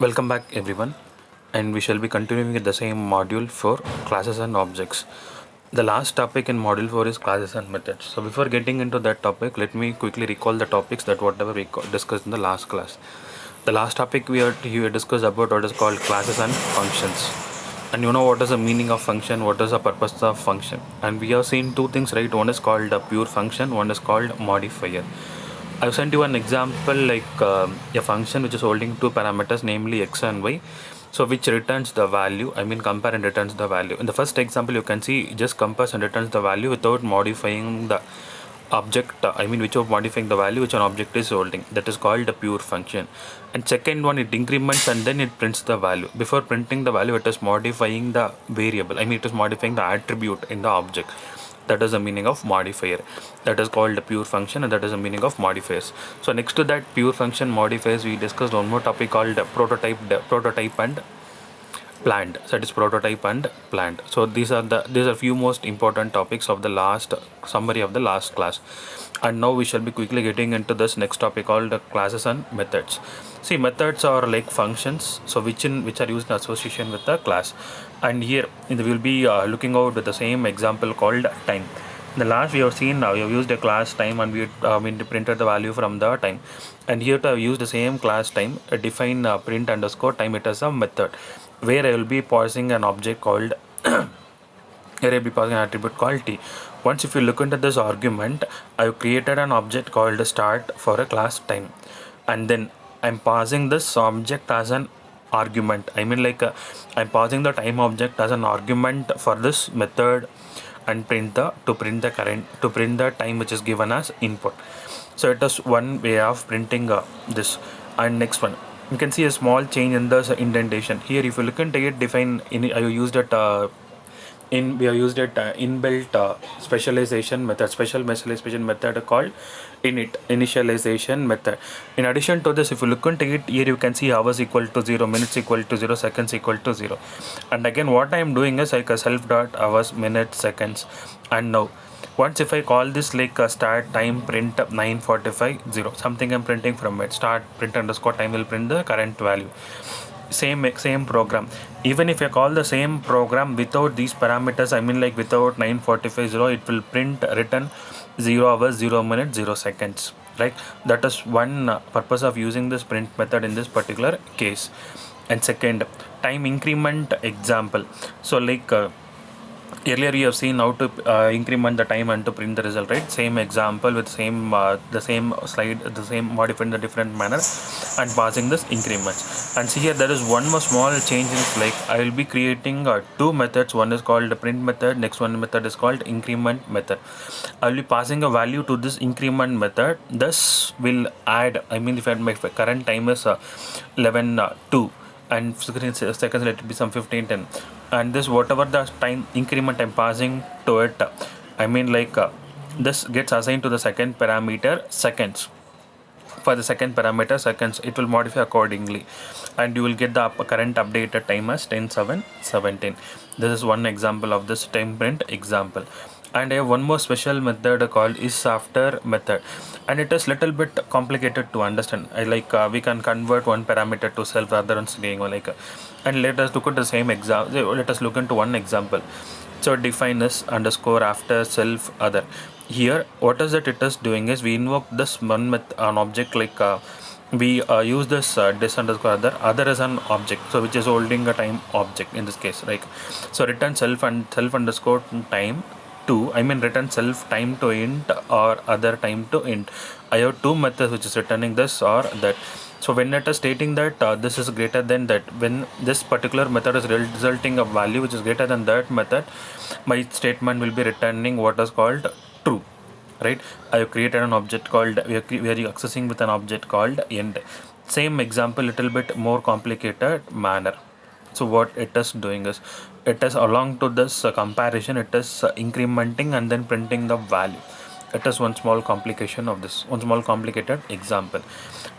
Welcome back everyone, and we shall be continuing with the same module for classes and objects. The last topic in module 4 is classes and methods. So before getting into that topic, let me quickly recall the topics that whatever we discussed in the last class. The last topic we discussed about what is called classes and functions. And you know what is the meaning of function, what is the purpose of function. And we have seen two things, right? One is called a pure function, one is called modifier. I've sent you an example like a function which is holding two parameters, namely x and y. So which returns the value, compare and returns the value. In the first example, you can see it just compares and returns the value without modifying the object, without modifying the value which an object is holding. That is called a pure function. And second one, it increments and then it prints the value. Before printing the value, it is modifying the variable. It is modifying the attribute in the object. That is the meaning of modifier. That is called a pure function, and that is the meaning of modifiers. So next to that pure function modifiers, we discussed one more topic called prototype and planned. So that is prototype and planned. So these are few most important topics of the last summary of the last class. And now we shall be quickly getting into this next topic called classes and methods. See, methods are like functions, so which are used in association with the class. And here we will be looking out with the same example called time. In the last we have seen, we have used a class time and we printed the value from the time. And here to have used the same class time, define print underscore time. It as a method where I will be parsing an object called here I will be passing an attribute called t. Once if you look into this argument, I have created an object called start for a class time, and then I'm passing this object as an argument. I'm passing the time object as an argument for this method, and print the time which is given as input. So it is one way of printing this. And next one, you can see a small change in the indentation. Here if you look into it, I used it we have used it inbuilt specialization method called initialization method. In addition to this, if you look into it, here you can see hours equal to 0, minutes equal to 0, seconds equal to 0. And again what I am doing is like a self dot hours, minutes, seconds. And now once if I call this like a start time print 9:45 0, something I'm printing from it, start print underscore time will print the current value. Same program. Even if I call the same program without these parameters, without 9:45 0, it will return 0 hours, 0 minutes, 0 seconds, right? That is one purpose of using this print method in this particular case. And second, time increment example. So earlier we have seen how to increment the time and to print the result, right? Same example with the same slide, the same modified in the different manner and passing this increments. And see here there is one more small change in I will be creating two methods. One is called the print method, next one method is called increment method. I will be passing a value to this increment method. This will add, if my current time is 11:02 and seconds, let it be some 15:10, and this whatever the time increment I'm passing to it, this gets assigned to the second parameter seconds. For the second parameter seconds, it will modify accordingly, and you will get the current updated time as 10:07:17. This is one example of this time print example. And I have one more special method called isAfter method, and it is little bit complicated to understand. We can convert one parameter to self rather than saying and let us look at the same example. Let us look into one example. So define this underscore after self other. Here what is it is doing is we invoke this one an object we use this this underscore other as an object, so which is holding a time object in this case, right? So return self underscore time to return self time to int or other time to int. I have two methods which is returning this or that. So when it is stating that this is greater than that, when this particular method is resulting a value which is greater than that method, my statement will be returning what is called true, right? I have created an object called, we are accessing with an object called end. Same example, little bit more complicated manner. So what it is doing is, it is along to this comparison, it is incrementing and then printing the value. It is one small complication of this, one small complicated example.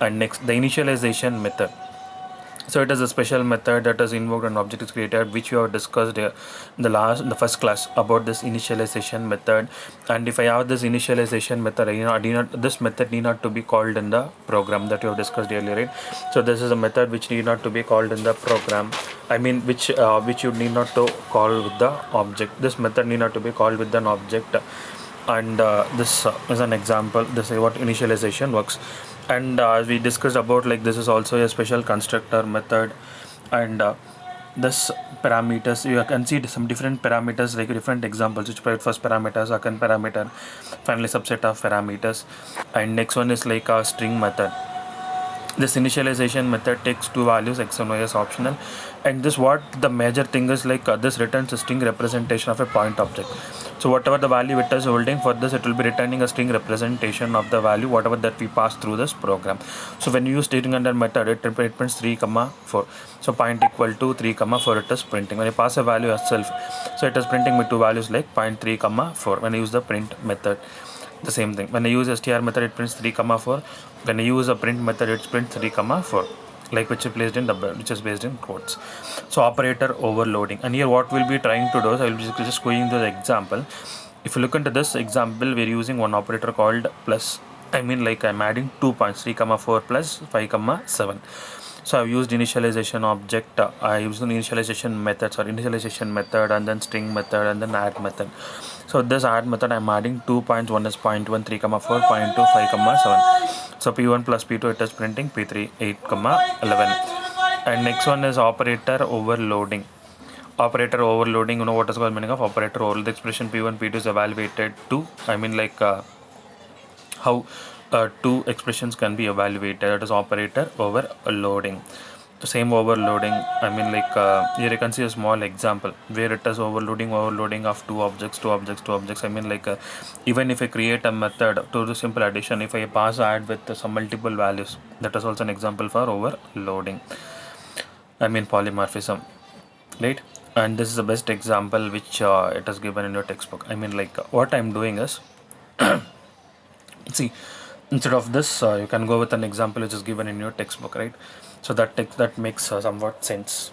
And next, the initialization method. So it is a special method that is invoked and object is created, which we have discussed in the first class about this initialization method. And if I have this initialization method, this method need not to be called in the program that you have discussed earlier, right? So this is a method which need not to be called in the program. I mean, which you need not to call with the object. This method need not to be called with an object. And this is an example. This is what initialization works. And as we discussed about, like, this is also a special constructor method. And this parameters, you can see some different parameters, like different examples, which provide first parameter, second parameter, finally subset of parameters. And next one is like a string method. This initialization method takes two values, x and y as optional, and this what the major thing is, like this returns a string representation of a point object. So whatever the value it is holding, for this it will be returning a string representation of the value whatever that we pass through this program. So when you use string under method, it prints 3, 4. So point equal to 3, 4 it is printing. When you pass a value itself, so it is printing with two values like 0.3, 4 when you use the print method. The same thing, when I use str method, it prints 3, 4. When I use a print method, it prints 3, 4, like which is based in quotes. So operator overloading, and here what we'll be trying to do is I will be just going to the example. If you look into this example, we're using one operator called plus. I mean, like, I'm adding 2 points, 3, 4 plus 5, 7. So I've used initialization object, I used an initialization method and then string method and then add method. So this add method, I'm adding 2 points. One is 0.1, 3, 4, 0.2, 5, 7. So P1 plus P2, it is printing P3, 8, 11. And next one is operator overloading. Operator overloading, you know what is called meaning of operator overload. The expression P1, P2 is evaluated to, I mean, like, how two expressions can be evaluated. That is operator overloading. The same overloading, I mean, like, here you can see a small example where it is overloading of two objects. I mean, like, even if I create a method to do simple addition, if I pass add with some multiple values, that is also an example for overloading. I mean, polymorphism, right? And this is the best example which it is given in your textbook. I mean, like, what I'm doing is see, instead of this, you can go with an example which is given in your textbook, right? So that makes somewhat sense.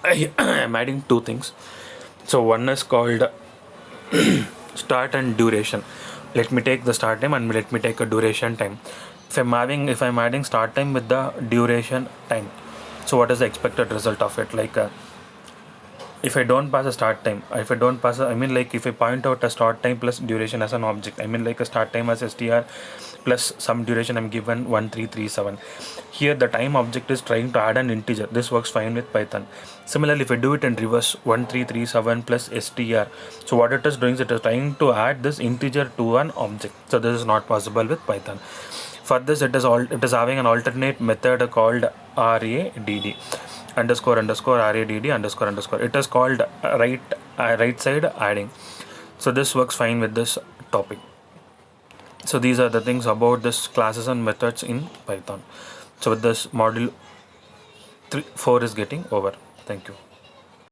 I am adding two things. So one is called start and duration. Let me take the start time and let me take a duration time. If I'm adding start time with the duration time, so what is the expected result of it? Like, if I don't pass a start time, if I point out a start time plus duration as an object, I mean, like, a start time as str plus some duration, I'm given 1337. Here the time object is trying to add an integer. This works fine with Python. Similarly, if I do it in reverse, 1337 plus str, so what it is doing is it is trying to add this integer to an object. So this is not possible with Python. For this, it is having an alternate method called radd underscore radd underscore. It is called right side adding. So this works fine with this topic. So these are the things about this classes and methods in Python. So with this, module 4 is getting over. Thank you.